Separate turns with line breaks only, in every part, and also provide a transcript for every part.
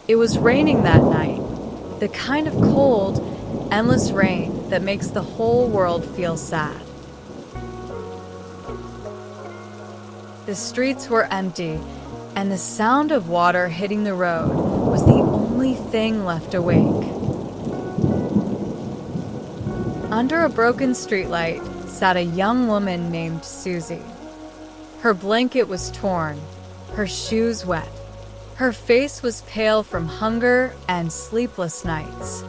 It was raining that night, the kind of cold, endless rain that makes the whole world feel sad. The streets were empty, and the sound of water hitting the road was the only thing left awake. Under a broken streetlight sat a young woman named Susie. Her blanket was torn, her shoes wet. Her face was pale from hunger and sleepless nights.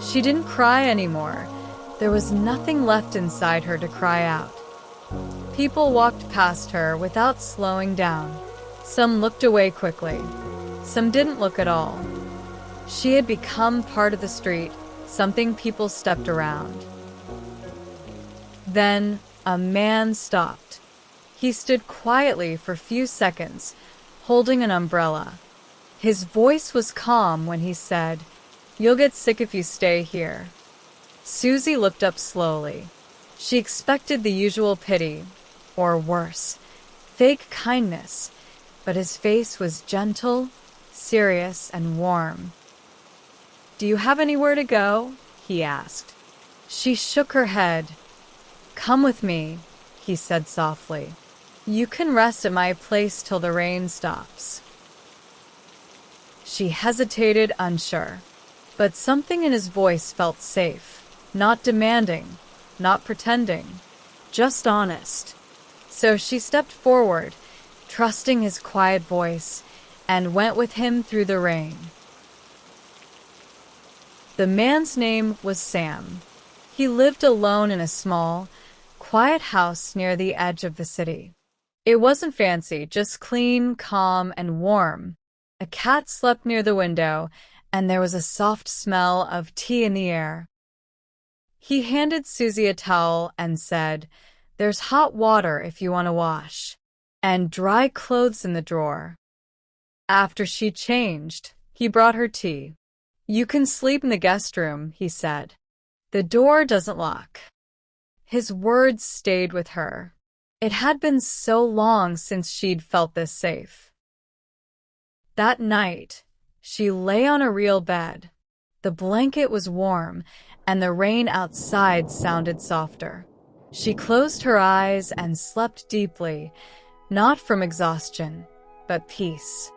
She didn't cry anymore. There was nothing left inside her to cry out. People walked past her without slowing down. Some looked away quickly. Some didn't look at all. She had become part of the street, something people stepped around. Then a man stopped. He stood quietly for a few seconds, holding an umbrella. His voice was calm when he said, "You'll get sick if you stay here." Susie looked up slowly. She expected the usual pity, or worse, fake kindness, but his face was gentle, serious, and warm. "Do you have anywhere to go?" he asked. She shook her head. "Come with me," he said softly. "You can rest at my place till the rain stops." She hesitated, unsure, but something in his voice felt safe, not demanding, not pretending, just honest. So she stepped forward, trusting his quiet voice, and went with him through the rain. The man's name was Sam. He lived alone in a small, quiet house near the edge of the city. It wasn't fancy, just clean, calm, and warm. A cat slept near the window, and there was a soft smell of tea in the air. He handed Susie a towel and said, "There's hot water if you want to wash, and dry clothes in the drawer." After she changed, he brought her tea. "You can sleep in the guest room," he said. "The door doesn't lock." His words stayed with her. It had been so long since she'd felt this safe. That night, she lay on a real bed. The blanket was warm, and the rain outside sounded softer. She closed her eyes and slept deeply, not from exhaustion, but peace.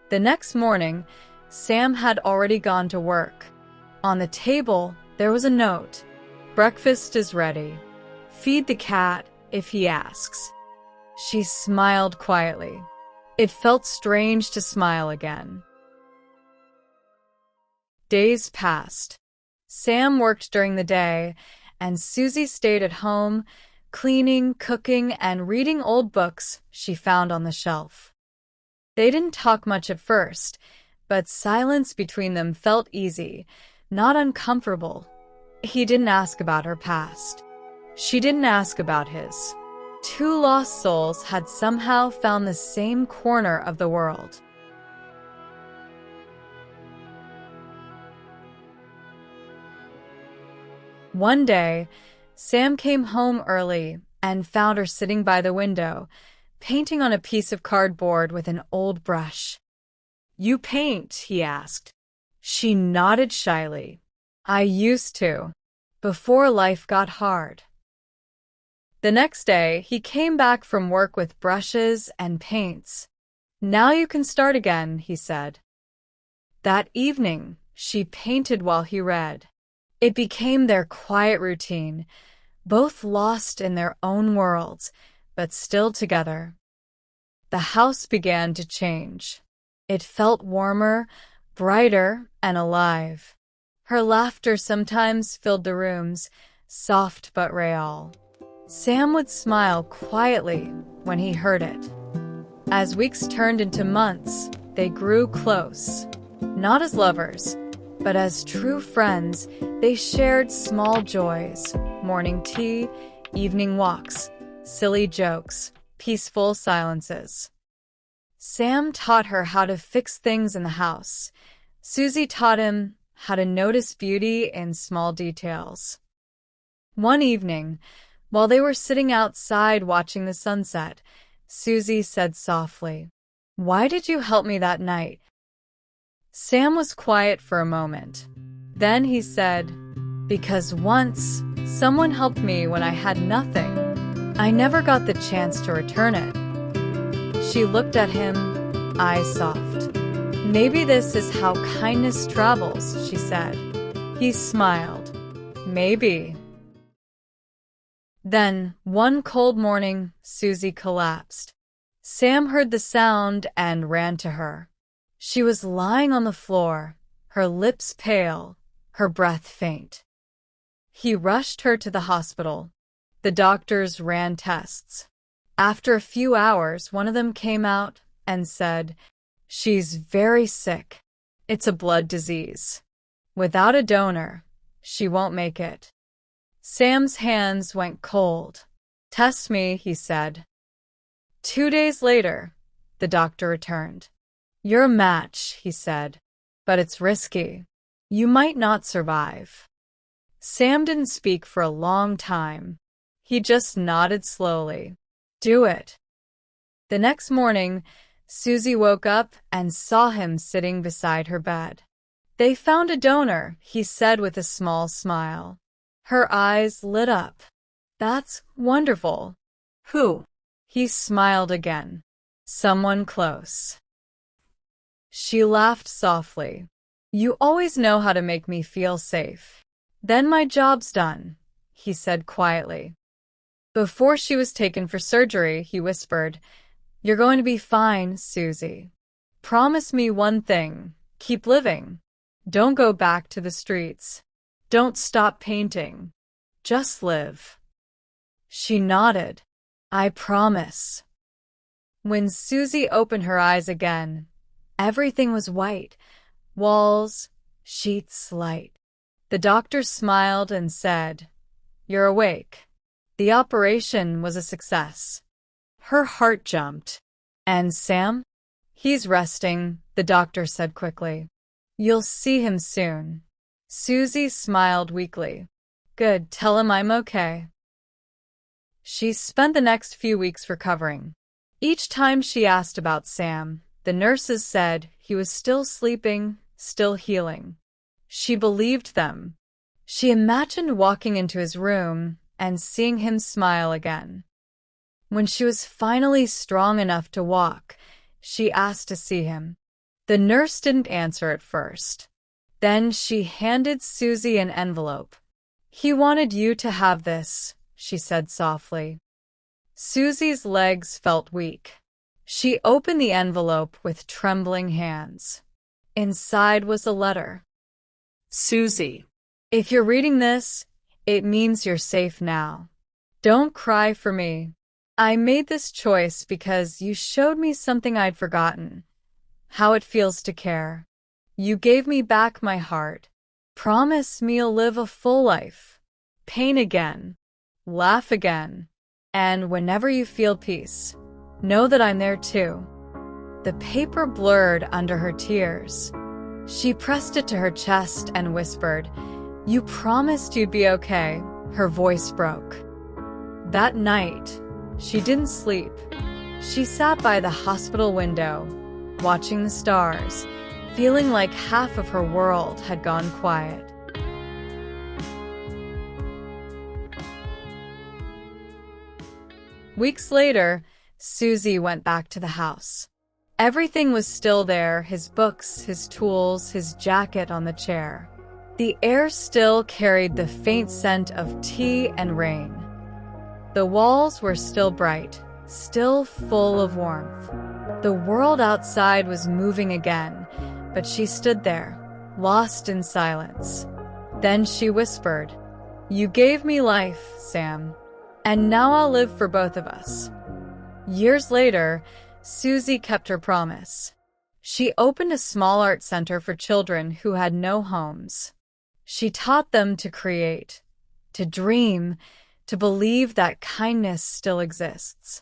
The next morning, Sam had already gone to work. On the table, there was a note. "Breakfast is ready. Feed the cat if he asks." She smiled quietly. It felt strange to smile again. Days passed. Sam worked during the day, and Susie stayed at home, cleaning, cooking, and reading old books she found on the shelf. They didn't talk much at first, but silence between them felt easy, not uncomfortable. He didn't ask about her past. She didn't ask about his. Two lost souls had somehow found the same corner of the world. One day, Sam came home early and found her sitting by the window, painting on a piece of cardboard with an old brush. "You paint?" he asked. She nodded shyly. "I used to, before life got hard." The next day, he came back from work with brushes and paints. "Now you can start again," he said. That evening, she painted while he read. It became their quiet routine, both lost in their own worlds, but still together. The house began to change. It felt warmer, brighter, and alive. Her laughter sometimes filled the rooms, soft but real. Sam would smile quietly when he heard it. As weeks turned into months, they grew close. Not as lovers, but as true friends, they shared small joys, morning tea, evening walks, silly jokes, peaceful silences. Sam taught her how to fix things in the house. Susie taught him how to notice beauty in small details. One evening, while they were sitting outside watching the sunset, Susie said softly. Why did you help me that night? Sam was quiet for a moment. Then he said, because once someone helped me when I had nothing. I never got the chance to return it. She looked at him, eyes soft. Maybe this is how kindness travels, she said. He smiled. Maybe. Then, one cold morning, Susie collapsed. Sam heard the sound and ran to her. She was lying on the floor, her lips pale, her breath faint. He rushed her to the hospital. The doctors ran tests. After a few hours, one of them came out and said, she's very sick. It's a blood disease. Without a donor, she won't make it. Sam's hands went cold. Test me, he said. 2 days later, the doctor returned. You're a match, he said, but it's risky. You might not survive. Sam didn't speak for a long time. He just nodded slowly. Do it. The next morning, Susie woke up and saw him sitting beside her bed. They found a donor, he said with a small smile. Her eyes lit up. That's wonderful. Who? He smiled again. Someone close. She laughed softly. You always know how to make me feel safe. Then my job's done, he said quietly. Before she was taken for surgery, he whispered, You're going to be fine, Susie. Promise me one thing. Keep living. Don't go back to the streets. Don't stop painting. Just live. She nodded. I promise. When Susie opened her eyes again, everything was white. Walls, sheets light. The doctor smiled and said, You're awake. The operation was a success. Her heart jumped. And Sam? He's resting, the doctor said quickly. You'll see him soon. Susie smiled weakly. Good, tell him I'm okay. She spent the next few weeks recovering. Each time she asked about Sam, the nurses said he was still sleeping, still healing. She believed them. She imagined walking into his room and seeing him smile again. When she was finally strong enough to walk, she asked to see him. The nurse didn't answer at first. Then she handed Susie an envelope. He wanted you to have this, she said softly. Susie's legs felt weak. She opened the envelope with trembling hands. Inside was a letter. Susie, if you're reading this, it means you're safe now. Don't cry for me. I made this choice because you showed me something I'd forgotten. How it feels to care. You gave me back my heart. Promise me you'll live a full life. Paint again. Laugh again. And whenever you feel peace, know that I'm there too. The paper blurred under her tears. She pressed it to her chest and whispered, You promised you'd be okay. Her voice broke. That night, she didn't sleep. She sat by the hospital window, watching the stars, feeling like half of her world had gone quiet. Weeks later, Susie went back to the house. Everything was still there, his books, his tools, his jacket on the chair. The air still carried the faint scent of tea and rain. The walls were still bright, still full of warmth. The world outside was moving again, but she stood there, lost in silence. Then she whispered, You gave me life, Sam, and now I'll live for both of us. Years later, Susie kept her promise. She opened a small art center for children who had no homes. She taught them to create, to dream, to believe that kindness still exists.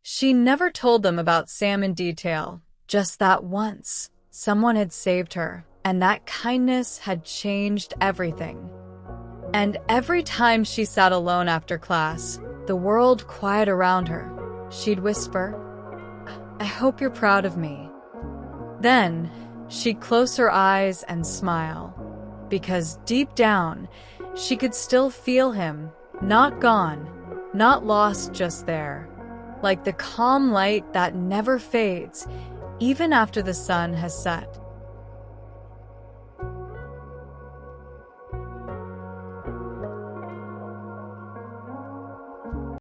She never told them about Sam in detail, just that once someone had saved her, and that kindness had changed everything. And every time she sat alone after class, the world quiet around her, she'd whisper. I hope you're proud of me. Then, she'd close her eyes and smile, because deep down, she could still feel him, not gone, not lost just there, like the calm light that never fades, even after the sun has set.